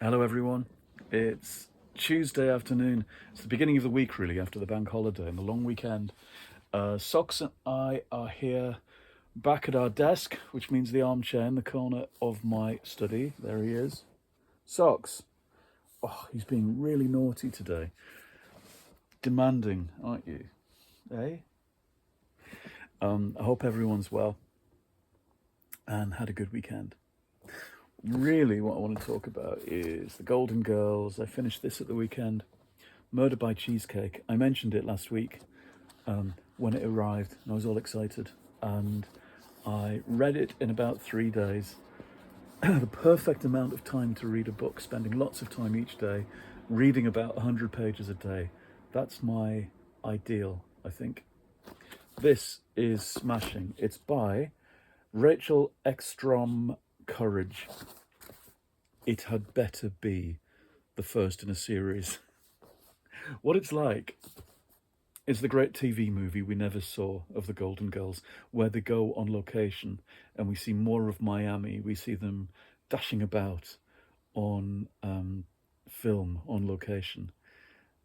Hello everyone, it's Tuesday afternoon. It's the beginning of the week really, after the bank holiday and the long weekend. Socks and I are here back at our desk, which means the armchair in the corner of my study. There he is. Socks. Oh, he's being really naughty today. Demanding, aren't you? Eh? I hope everyone's well and had a good weekend. Really, what I want to talk about is the Golden Girls. I finished this at the weekend. Murder by Cheesecake. I mentioned it last week when it arrived, and I was all excited. And I read it in about 3 days. The perfect amount of time to read a book, spending lots of time each day, reading about 100 pages a day. That's my ideal, I think. This is smashing. It's by Rachel Ekstrom Courage. It had better be the first in a series. What it's like is the great TV movie we never saw of the Golden Girls, where they go on location and we see more of Miami. We see them dashing about on film, on location.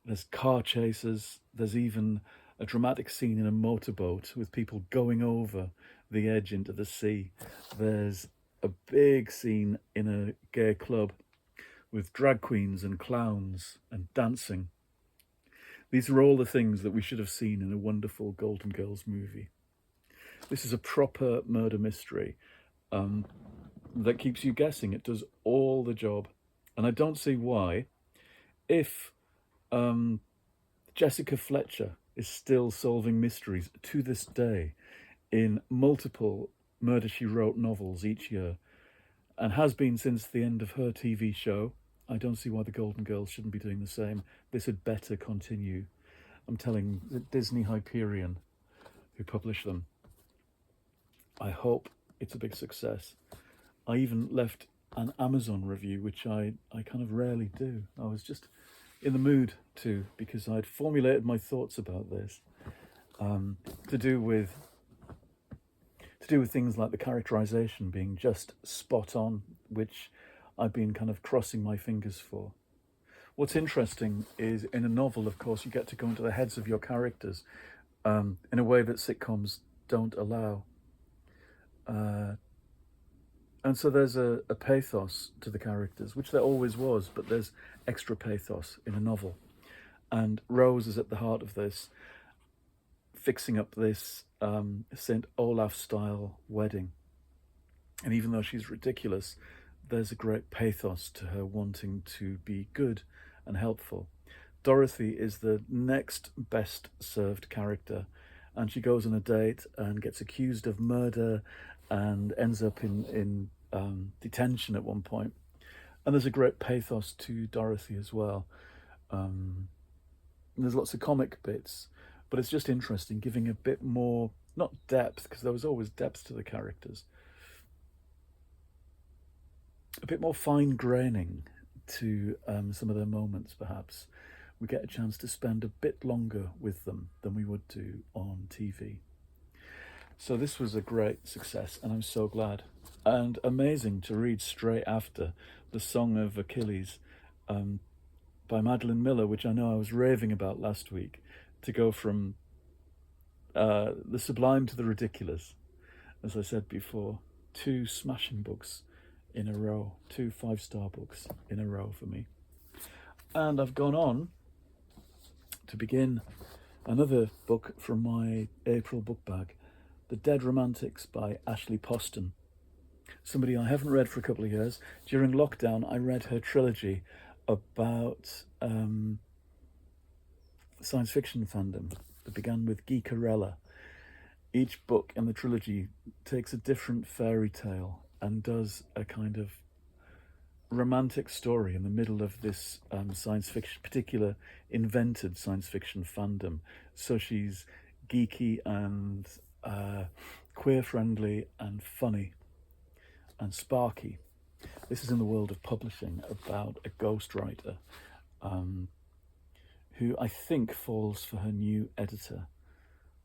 There's car chases. There's even a dramatic scene in a motorboat with people going over the edge into the sea. There's a big scene in a gay club with drag queens and clowns and dancing. These are all the things that we should have seen in a wonderful Golden Girls movie. This is a proper murder mystery that keeps you guessing. It does all the job. And I don't see why, if Jessica Fletcher is still solving mysteries to this day in multiple Murder, She Wrote novels each year, and has been since the end of her TV show. I don't see why the Golden Girls shouldn't be doing the same. This had better continue. I'm telling the Disney Hyperion, who publish them, I hope it's a big success. I even left an Amazon review, which I kind of rarely do. I was just in the mood to, because I'd formulated my thoughts about this, to do with things like the characterization being just spot on, which I've been kind of crossing my fingers for. What's interesting is, in a novel, of course, you get to go into the heads of your characters in a way that sitcoms don't allow. And so there's a pathos to the characters, which there always was, but there's extra pathos in a novel. And Rose is at the heart of this, fixing up this St. Olaf-style wedding. And even though she's ridiculous, there's a great pathos to her wanting to be good and helpful. Dorothy is the next best served character, and she goes on a date and gets accused of murder and ends up in detention at one point. And there's a great pathos to Dorothy as well. There's lots of comic bits, but it's just interesting, giving a bit more, not depth, because there was always depth to the characters, a bit more fine graining to some of their moments, perhaps. We get a chance to spend a bit longer with them than we would do on TV. So this was a great success, and I'm so glad. And amazing to read straight after The Song of Achilles by Madeline Miller, which I know I was raving about last week, to go from the sublime to the ridiculous, as I said before. 2 smashing books in a row, 2 5-star books in a row for me. And I've gone on to begin another book from my April book bag, The Dead Romantics by Ashley Poston. Somebody I haven't read for a couple of years. During lockdown, I read her trilogy about science fiction fandom that began with Geekarella. Each book in the trilogy takes a different fairy tale and does a kind of romantic story in the middle of this science fiction, particular invented science fiction fandom. So she's geeky and queer-friendly and funny and sparky. This is in the world of publishing, about a ghostwriter who I think falls for her new editor.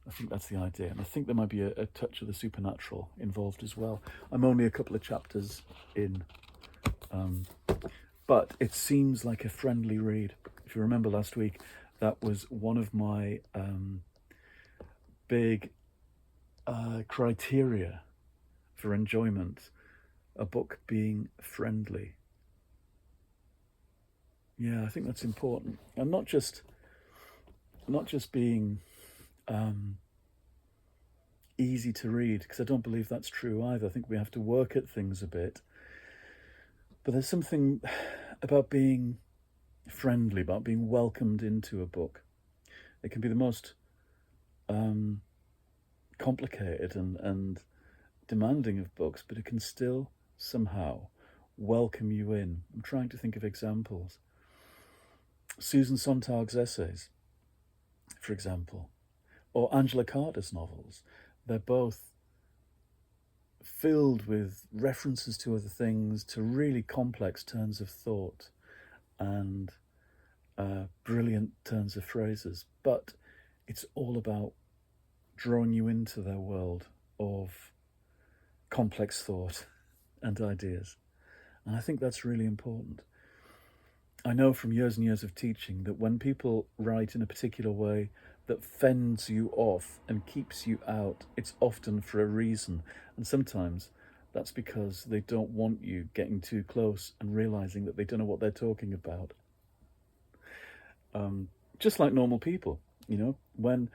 I think that's the idea, and I think there might be a touch of the supernatural involved as well. I'm only a couple of chapters in, but it seems like a friendly read. If you remember last week, that was one of my big criteria for enjoyment, a book being friendly. Yeah, I think that's important, and not just being easy to read, because I don't believe that's true either. I think we have to work at things a bit, but there's something about being friendly, about being welcomed into a book. It can be the most complicated and demanding of books, but it can still somehow welcome you in. I'm trying to think of examples. Susan Sontag's essays, for example, or Angela Carter's novels. They're both filled with references to other things, to really complex turns of thought and brilliant turns of phrases. But it's all about drawing you into their world of complex thought and ideas. And I think that's really important. I know from years and years of teaching that when people write in a particular way that fends you off and keeps you out, it's often for a reason. And sometimes that's because they don't want you getting too close and realizing that they don't know what they're talking about. Just like normal people, when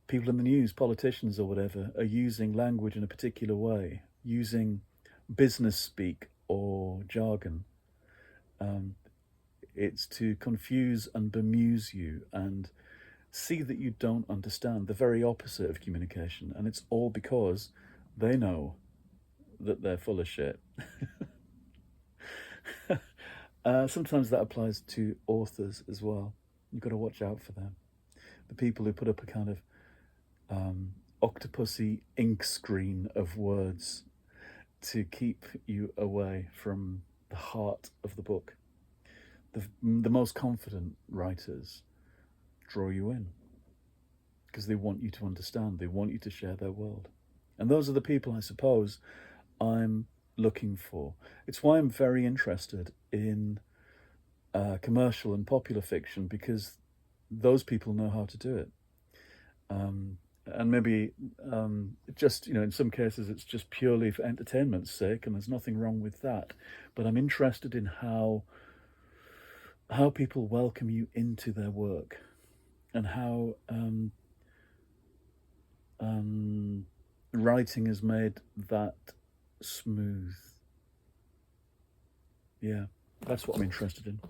people in the news, politicians or whatever, are using language in a particular way, using business speak or jargon, it's to confuse and bemuse you and see that you don't understand, the very opposite of communication. And it's all because they know that they're full of shit. Sometimes that applies to authors as well. You've got to watch out for them. The people who put up a kind of octopusy ink screen of words to keep you away from the heart of the book. The most confident writers draw you in because they want you to understand, they want you to share their world. And those are the people, I suppose, I'm looking for. It's why I'm very interested in commercial and popular fiction, because those people know how to do it. And maybe just, in some cases it's just purely for entertainment's sake, and there's nothing wrong with that. But I'm interested in how people welcome you into their work, and how writing has made that smooth. Yeah, that's what I'm interested in.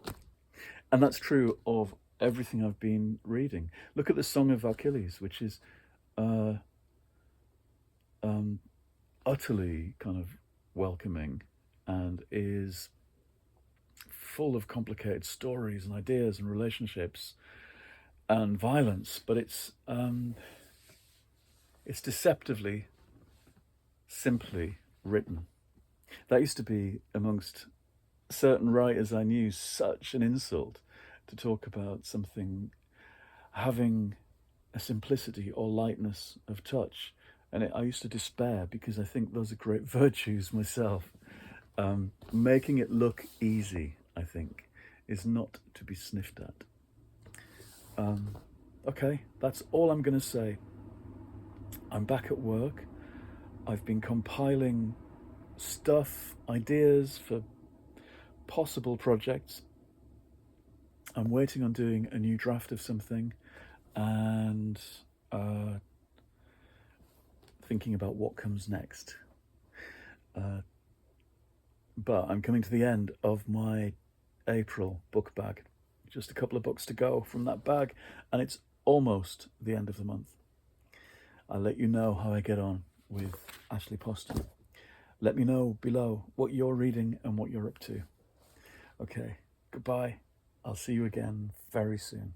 And that's true of everything I've been reading. Look at the Song of Achilles, which is utterly kind of welcoming and is full of complicated stories and ideas and relationships and violence, but it's deceptively simply written. That used to be, amongst certain writers I knew, such an insult, to talk about something having a simplicity or lightness of touch. And I used to despair, because I think those are great virtues myself. Making it look easy, I think, is not to be sniffed at. Okay, that's all I'm going to say. I'm back at work. I've been compiling stuff, ideas for possible projects. I'm waiting on doing a new draft of something, and thinking about what comes next. But I'm coming to the end of my April book bag. Just a couple of books to go from that bag, and it's almost the end of the month. I'll let you know how I get on with Ashley Poston. Let me know below what you're reading and what you're up to. Okay, goodbye. I'll see you again very soon.